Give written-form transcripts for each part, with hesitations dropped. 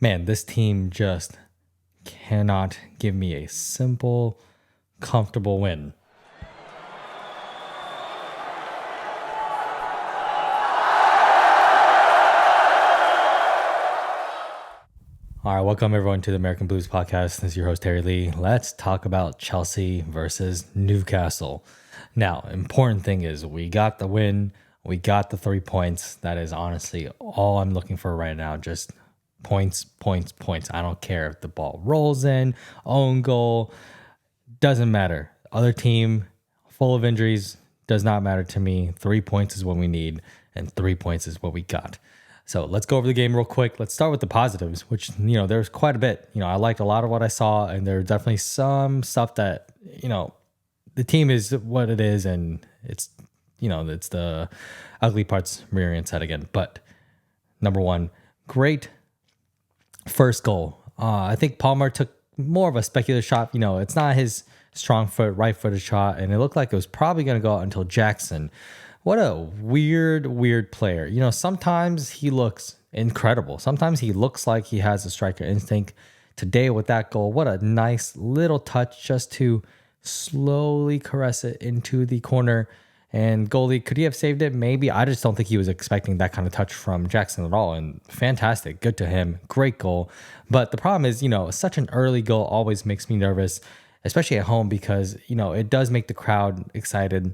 Man, this team just cannot give me a simple, comfortable win. All right, welcome everyone to the American Blues Podcast. This is your host, Terry Lee. Let's talk about Chelsea versus Newcastle. Now, important thing is we got the win. We got the 3 points. That is honestly all I'm looking for right now. Just points, points, points. I don't care if the ball rolls in, own goal, doesn't matter. Other team full of injuries does not matter to me. 3 points is what we need, and 3 points is what we got. So let's go over the game real quick. Let's start with the positives, which, there's quite a bit. I liked a lot of what I saw, and there's definitely some stuff that, the team is what it is, and it's, it's the ugly parts rearing its head again. But number one, great first goal. I think Palmer took more of a speculative shot. It's not his strong foot, right-footed shot, and it looked like it was probably going to go out until Jackson. What a weird player. Sometimes he looks incredible. Sometimes he looks like he has a striker instinct. Today with that goal, what a nice little touch just to slowly caress it into the corner. And goalie, could he have saved it? Maybe. I just don't think he was expecting that kind of touch from Jackson at all. And fantastic. Good to him. Great goal. But the problem is, such an early goal always makes me nervous, especially at home, because, it does make the crowd excited.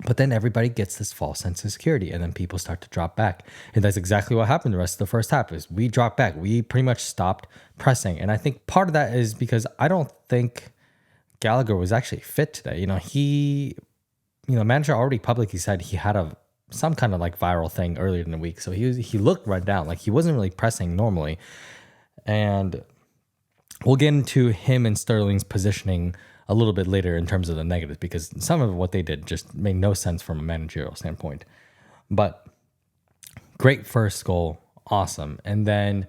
But then everybody gets this false sense of security, and then people start to drop back. And that's exactly what happened the rest of the first half is we dropped back. We pretty much stopped pressing. And I think part of that is because I don't think Gallagher was actually fit today. Manager already publicly said he had some kind of like viral thing earlier in the week. So he looked run down. Like he wasn't really pressing normally. And we'll get into him and Sterling's positioning a little bit later in terms of the negatives, because some of what they did just made no sense from a managerial standpoint. But great first goal, awesome. And then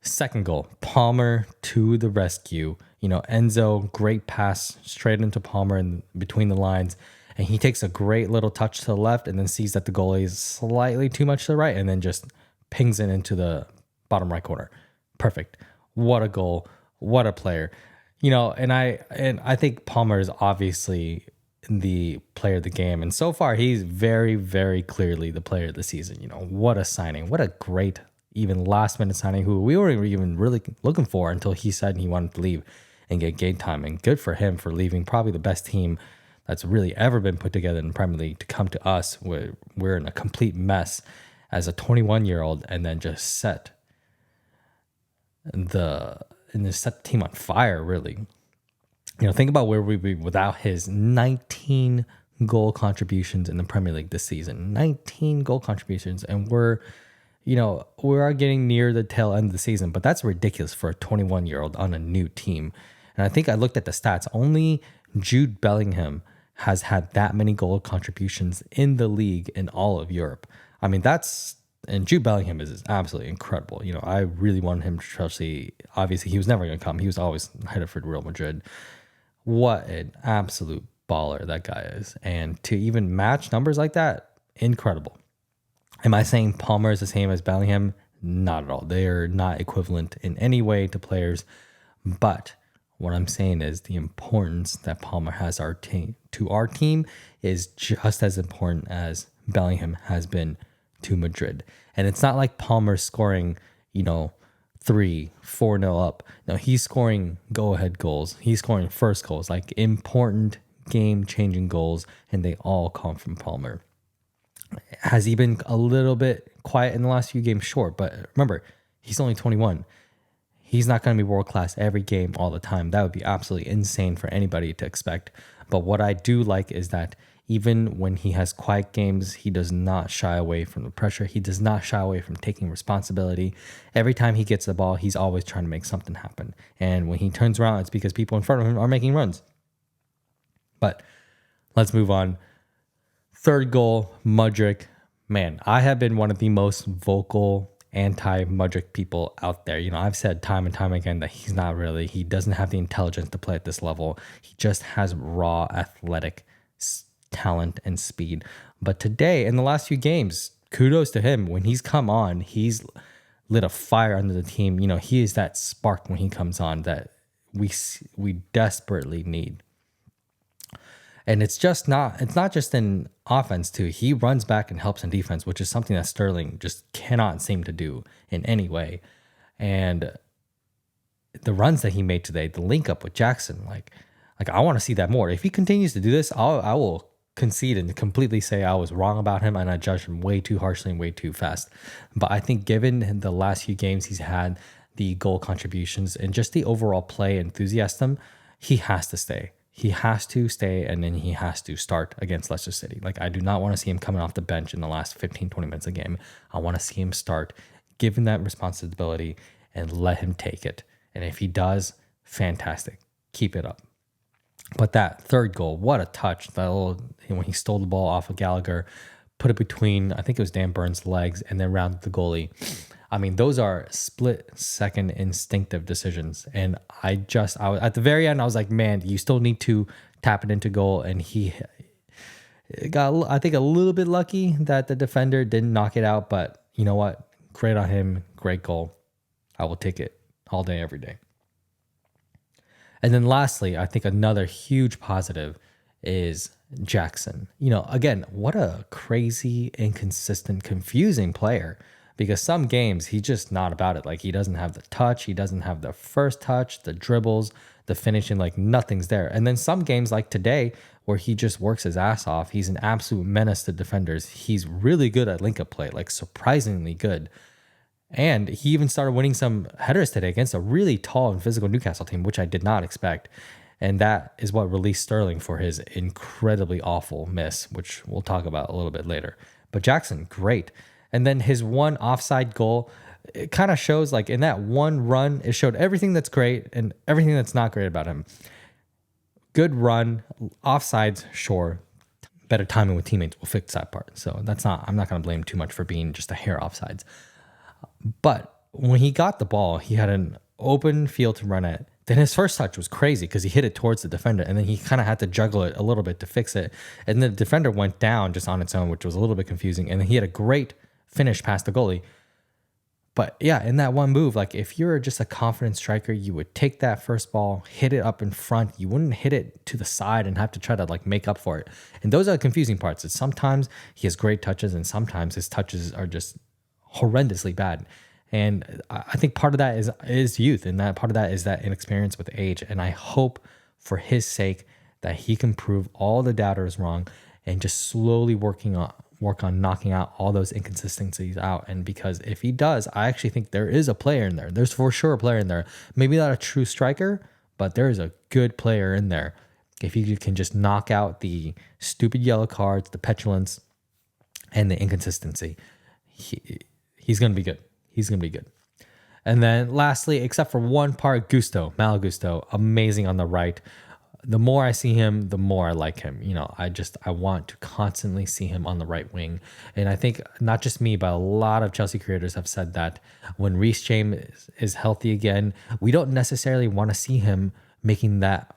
second goal, Palmer to the rescue. Enzo, great pass straight into Palmer and between the lines. And he takes a great little touch to the left and then sees that the goalie is slightly too much to the right and then just pings it into the bottom right corner. Perfect. What a goal. What a player. And I think Palmer is obviously the player of the game. And so far, he's very, very clearly the player of the season. What a signing. What a great, even last-minute signing who we weren't even really looking for until he said he wanted to leave and get game time. And good for him for leaving probably the best team that's really ever been put together in the Premier League to come to us. We're in a complete mess as a 21-year-old and then just set the team on fire, really. Think about where we'd be without his 19 goal contributions in the Premier League this season. 19 goal contributions, and we are getting near the tail end of the season, but that's ridiculous for a 21-year-old on a new team. And I think I looked at the stats. Only Jude Bellingham has had that many goal contributions in the league in all of Europe. I mean, and Jude Bellingham is absolutely incredible. I really wanted him to Chelsea. Obviously, he was never going to come. He was always headed for Real Madrid. What an absolute baller that guy is. And to even match numbers like that, incredible. Am I saying Palmer is the same as Bellingham? Not at all. They are not equivalent in any way to players. But what I'm saying is the importance that Palmer has to our team is just as important as Bellingham has been to Madrid. And it's not like Palmer's scoring, 3-4-0 up. No, he's scoring go-ahead goals. He's scoring first goals, like important game-changing goals, and they all come from Palmer. Has he been a little bit quiet in the last few games? Sure, but remember, he's only 21. He's not going to be world-class every game all the time. That would be absolutely insane for anybody to expect. But what I do like is that even when he has quiet games, he does not shy away from the pressure. He does not shy away from taking responsibility. Every time he gets the ball, he's always trying to make something happen. And when he turns around, it's because people in front of him are making runs. But let's move on. Third goal, Mudryk. Man, I have been one of the most vocal anti-Mudryk people out there. I've said time and time again that he doesn't have the intelligence to play at this level. He just has raw athletic talent and speed. But today, in the last few games, kudos to him. When he's come on, he's lit a fire under the team. He is that spark when he comes on that we desperately need. And it's not just in offense too. He runs back and helps in defense, which is something that Sterling just cannot seem to do in any way. And the runs that he made today, the link up with Jackson, like I want to see that more. If he continues to do this, I will concede and completely say I was wrong about him and I judged him way too harshly and way too fast. But I think given the last few games he's had, the goal contributions and just the overall play enthusiasm, he has to stay. He has to stay, and then he has to start against Leicester City. Like, I do not want to see him coming off the bench in the last 15, 20 minutes a game. I want to see him start, give him that responsibility, and let him take it. And if he does, fantastic. Keep it up. But that third goal, what a touch. When he stole the ball off of Gallagher, put it between, I think it was Dan Burns' legs, and then rounded the goalie. I mean, those are split-second instinctive decisions. And I was at the very end, I was like, man, you still need to tap it into goal. And he got, I think, a little bit lucky that the defender didn't knock it out. But you know what? Great on him. Great goal. I will take it all day, every day. And then lastly, I think another huge positive is Jackson. Again, what a crazy, inconsistent, confusing player. Because some games, he's just not about it. Like, he doesn't have the touch. He doesn't have the first touch, the dribbles, the finishing, like nothing's there. And then some games like today where he just works his ass off. He's an absolute menace to defenders. He's really good at link-up play, like surprisingly good. And he even started winning some headers today against a really tall and physical Newcastle team, which I did not expect. And that is what released Sterling for his incredibly awful miss, which we'll talk about a little bit later. But Jackson, great. And then his one offside goal, it kind of shows, like, in that one run, it showed everything that's great and everything that's not great about him. Good run, offsides, sure. Better timing with teammates will fix that part. So I'm not going to blame him too much for being just a hair offsides. But when he got the ball, he had an open field to run at. Then his first touch was crazy because he hit it towards the defender, and then he kind of had to juggle it a little bit to fix it. And the defender went down just on its own, which was a little bit confusing. And then he had a great finish past the goalie. But yeah, in that one move, like, if you're just a confident striker, you would take that first ball, hit it up in front. You wouldn't hit it to the side and have to try to like make up for it. And those are the confusing parts. It's sometimes he has great touches and sometimes his touches are just horrendously bad. And I think part of that is youth, and that part of that is that inexperience with age. And I hope for his sake that he can prove all the doubters wrong and just slowly work on knocking out all those inconsistencies out. And because if he does, I actually think there is a player in there. There's for sure a player in there. Maybe not a true striker, but there is a good player in there. If he can just knock out the stupid yellow cards, the petulance, and the inconsistency, he's going to be good. He's going to be good. And then lastly, except for one part, Malo Gusto, amazing on the right. The more I see him, the more I like him. I want to constantly see him on the right wing. And I think not just me, but a lot of Chelsea creators have said that when Reece James is healthy again, we don't necessarily want to see him making that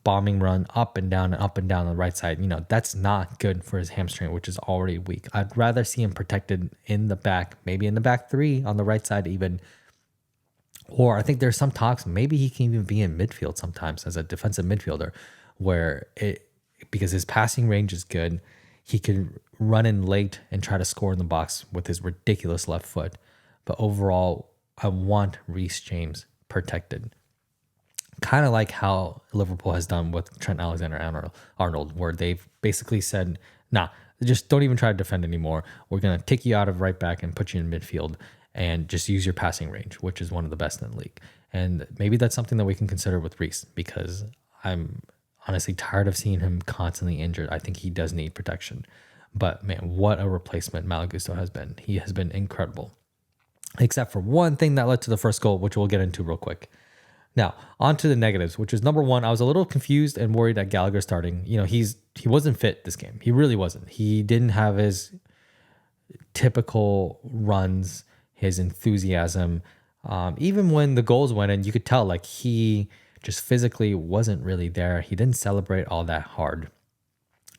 bombing run up and down on the right side. That's not good for his hamstring, which is already weak. I'd rather see him protected in the back, maybe in the back three on the right side even. Or I think there's some talks, maybe he can even be in midfield sometimes as a defensive midfielder, because his passing range is good. He can run in late and try to score in the box with his ridiculous left foot. But overall, I want Reece James protected. Kind of like how Liverpool has done with Trent Alexander-Arnold, where they've basically said, nah, just don't even try to defend anymore. We're going to take you out of right back and put you in midfield and just use your passing range, which is one of the best in the league. And maybe that's something that we can consider with Reece, because I'm honestly tired of seeing him constantly injured. I think he does need protection. But man, what a replacement Malo Gusto has been. He has been incredible. Except for one thing that led to the first goal, which we'll get into real quick. Now, on to the negatives, which is number one, I was a little confused and worried at Gallagher starting. He wasn't fit this game. He really wasn't. He didn't have his typical runs, his enthusiasm. Even when the goals went in, you could tell like he just physically wasn't really there. He didn't celebrate all that hard.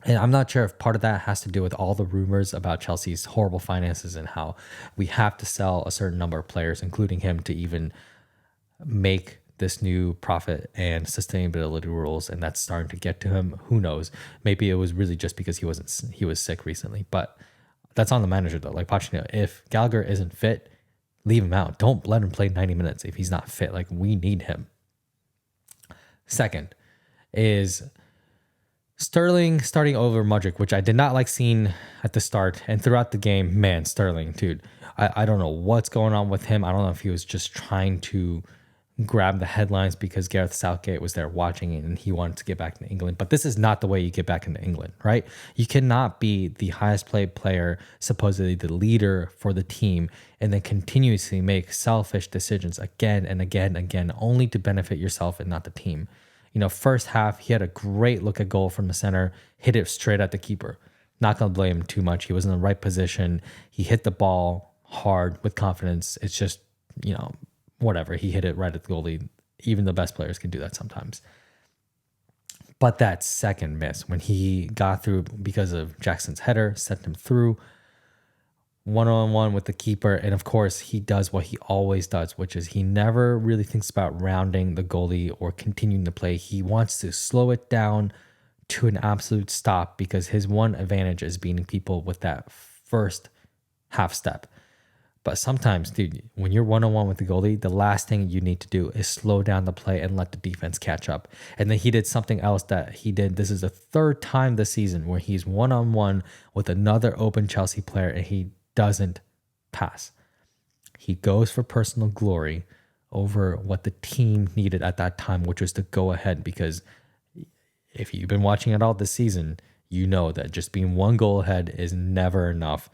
And I'm not sure if part of that has to do with all the rumors about Chelsea's horrible finances and how we have to sell a certain number of players, including him, to even make this new profit and sustainability rules, and that's starting to get to him. Who knows? Maybe it was really just because he was sick recently, but that's on the manager though. Like Pochettino, if Gallagher isn't fit, leave him out. Don't let him play 90 minutes if he's not fit. Like, we need him. Second is Sterling starting over Mudryk, which I did not like seeing at the start and throughout the game. Man, Sterling, dude, I don't know what's going on with him. I don't know if he was just trying to grab the headlines because Gareth Southgate was there watching it and he wanted to get back into England. But this is not the way you get back into England, right? You cannot be the highest paid player, supposedly the leader for the team, and then continuously make selfish decisions again and again and again, only to benefit yourself and not the team. First half, he had a great look at goal from the center, hit it straight at the keeper. Not going to blame him too much. He was in the right position. He hit the ball hard with confidence. It's just, whatever. He hit it right at the goalie. Even the best players can do that sometimes. But that second miss, when he got through because of Jackson's header, sent him through one-on-one with the keeper. And of course, he does what he always does, which is he never really thinks about rounding the goalie or continuing the play. He wants to slow it down to an absolute stop because his one advantage is beating people with that first half step. But sometimes, dude, when you're one-on-one with the goalie, the last thing you need to do is slow down the play and let the defense catch up. And then he did something else that he did. This is the third time this season where he's one-on-one with another open Chelsea player and he doesn't pass. He goes for personal glory over what the team needed at that time, which was to go ahead. Because if you've been watching it all this season, you know that just being one goal ahead is never enough.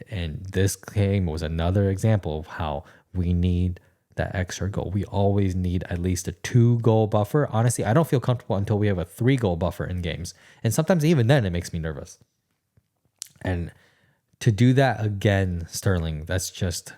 And this game was another example of how we need that extra goal. We always need at least a 2-goal buffer. Honestly, I don't feel comfortable until we have a 3-goal buffer in games. And sometimes even then it makes me nervous. And to do that again, Sterling, it's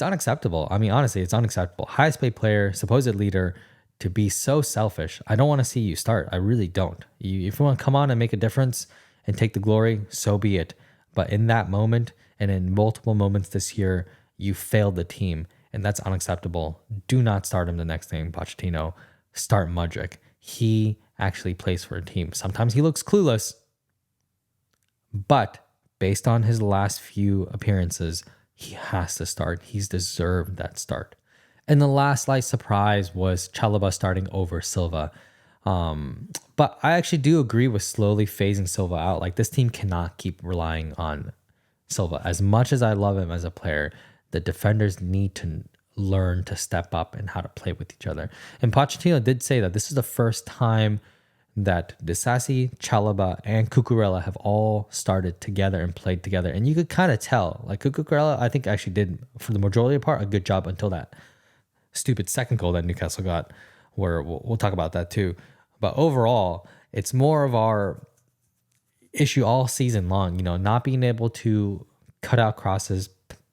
unacceptable. I mean, honestly, it's unacceptable. Highest paid player, supposed leader, to be so selfish. I don't want to see you start. I really don't. If you want to come on and make a difference and take the glory, so be it. But in that moment and in multiple moments this year, you failed the team, and that's unacceptable. Do not start him the next game, Pochettino. Start Mudryk. He actually plays for a team. Sometimes he looks clueless, but based on his last few appearances, he has to start. He's deserved that start. And the last slight surprise was Chelesa starting over Silva. But I actually do agree with slowly phasing Silva out. Like, this team cannot keep relying on Silva. As much as I love him as a player, the defenders need to learn to step up and how to play with each other. And Pochettino did say that this is the first time that Disasi, Chelesa, and Cucurella have all started together and played together. And you could kind of tell, like, Cucurella, I think actually did, for the majority of the part, a good job until that stupid second goal that Newcastle got, where we'll talk about that too. But overall, it's more of our issue all season long, not being able to cut out crosses,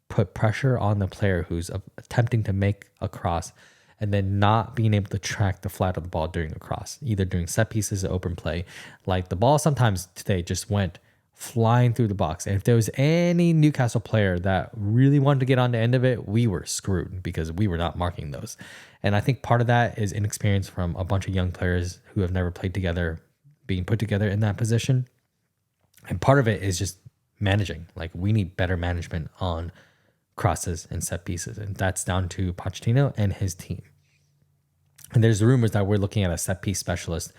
put pressure on the player who's attempting to make a cross, and then not being able to track the flat of the ball during a cross, either during set pieces or open play. Like, the ball sometimes today just went flying through the box. And if there was any Newcastle player that really wanted to get on the end of it, we were screwed because we were not marking those. And I think part of that is inexperience from a bunch of young players who have never played together, being put together in that position. And part of it is just managing. Like, we need better management on crosses and set pieces. And that's down to Pochettino and his team. And there's rumors that we're looking at a set piece specialist.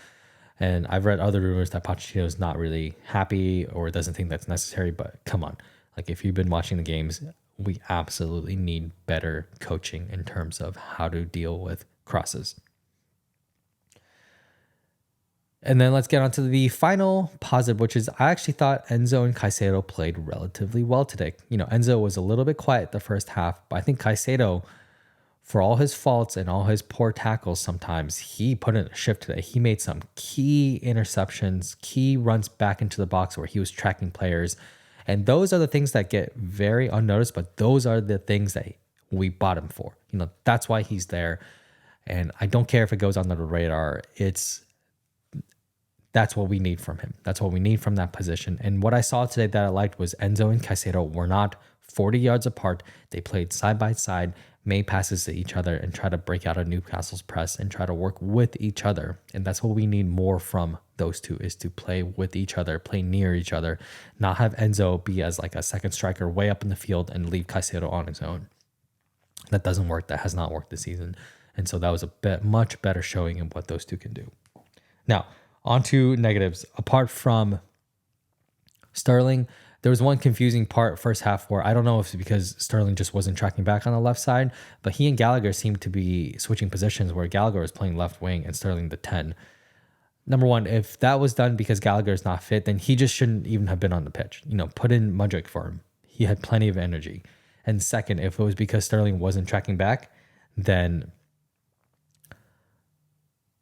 And I've read other rumors that Pochettino is not really happy or doesn't think that's necessary. But come on, like, if you've been watching the games, we absolutely need better coaching in terms of how to deal with crosses. And then let's get on to the final positive, which is I actually thought Enzo and Caicedo played relatively well today. Enzo was a little bit quiet the first half, but I think Caicedo, for all his faults and all his poor tackles sometimes, he put in a shift today. He made some key interceptions, key runs back into the box where he was tracking players. And those are the things that get very unnoticed, but those are the things that we bought him for. That's why he's there. And I don't care if it goes under the radar. It's That's what we need from him. That's what we need from that position. And what I saw today that I liked was Enzo and Caicedo were not 40 yards apart. They played side by side, made passes to each other, and try to break out of Newcastle's press and try to work with each other. And that's what we need more from those two, is to play with each other, play near each other, not have Enzo be as like a second striker way up in the field and leave Caicedo on his own. That doesn't work. That has not worked this season. And so that was much better showing in what those two can do. Now, on to negatives. Apart from Sterling, there was one confusing part first half where I don't know if it's because Sterling just wasn't tracking back on the left side, but he and Gallagher seemed to be switching positions where Gallagher was playing left wing and Sterling the 10. Number one, if that was done because Gallagher is not fit, then he just shouldn't even have been on the pitch. Put in Mudryk for him. He had plenty of energy. And second, if it was because Sterling wasn't tracking back, then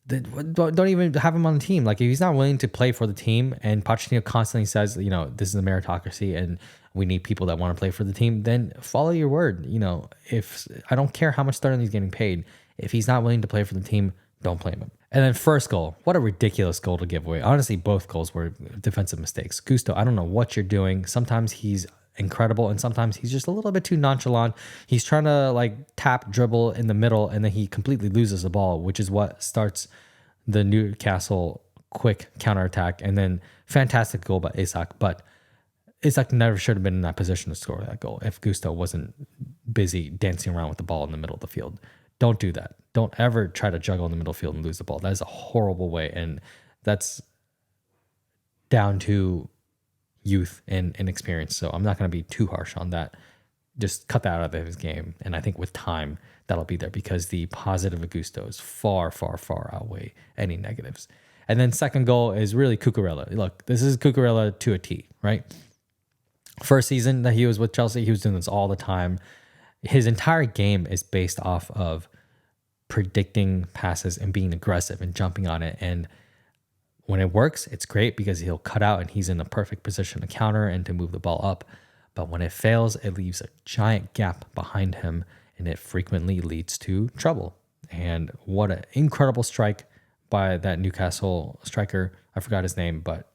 don't even have him on the team. Like, if he's not willing to play for the team, and Pochettino constantly says, this is a meritocracy and we need people that want to play for the team, then follow your word. If I don't care how much Sterling's getting paid, if he's not willing to play for the team, don't play him. And then first goal, what a ridiculous goal to give away. Honestly, both goals were defensive mistakes. Gusto, I don't know what you're doing. Sometimes he's incredible and sometimes he's just a little bit too nonchalant. He's trying to tap dribble in the middle and then he completely loses the ball, which is what starts the Newcastle quick counterattack. And then fantastic goal by Isak, but Isak never should have been in that position to score that goal if Gusto wasn't busy dancing around with the ball in the middle of the field. Don't do that. Don't ever try to juggle in the middle field and lose the ball. That is a horrible way, and that's down to youth and inexperience. So I'm not going to be too harsh on that. Just cut that out of his game. And I think with time, that'll be there because the positive of Gusto's far, far, far outweigh any negatives. And then second goal is really Cucurella. Look, this is Cucurella to a T, right? First season that he was with Chelsea, he was doing this all the time. His entire game is based off of predicting passes and being aggressive and jumping on it. And when it works, it's great because he'll cut out and he's in the perfect position to counter and to move the ball up. But when it fails, it leaves a giant gap behind him and it frequently leads to trouble. And what an incredible strike by that Newcastle striker. I forgot his name, but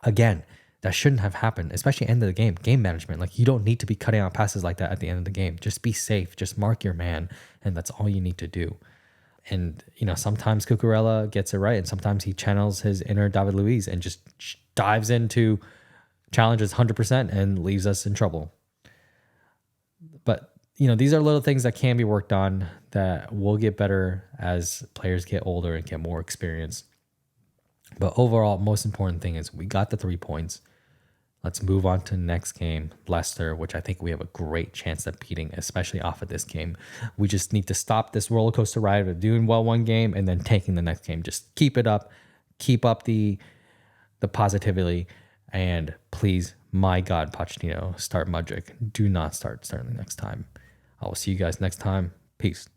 again, that shouldn't have happened, especially end of the game. Game management. You don't need to be cutting out passes like that at the end of the game. Just be safe. Just mark your man. And that's all you need to do. And, sometimes Cucurella gets it right. And sometimes he channels his inner David Luiz and just dives into challenges 100% and leaves us in trouble. But, these are little things that can be worked on that will get better as players get older and get more experience. But overall, most important thing is we got the 3 points. Let's move on to the next game, Leicester, which I think we have a great chance of beating, especially off of this game. We just need to stop this roller coaster ride of doing well one game and then taking the next game. Just keep it up. Keep up the positivity. And please, my God, Pochettino, start Mudryk. Do not start Sterling next time. I will see you guys next time. Peace.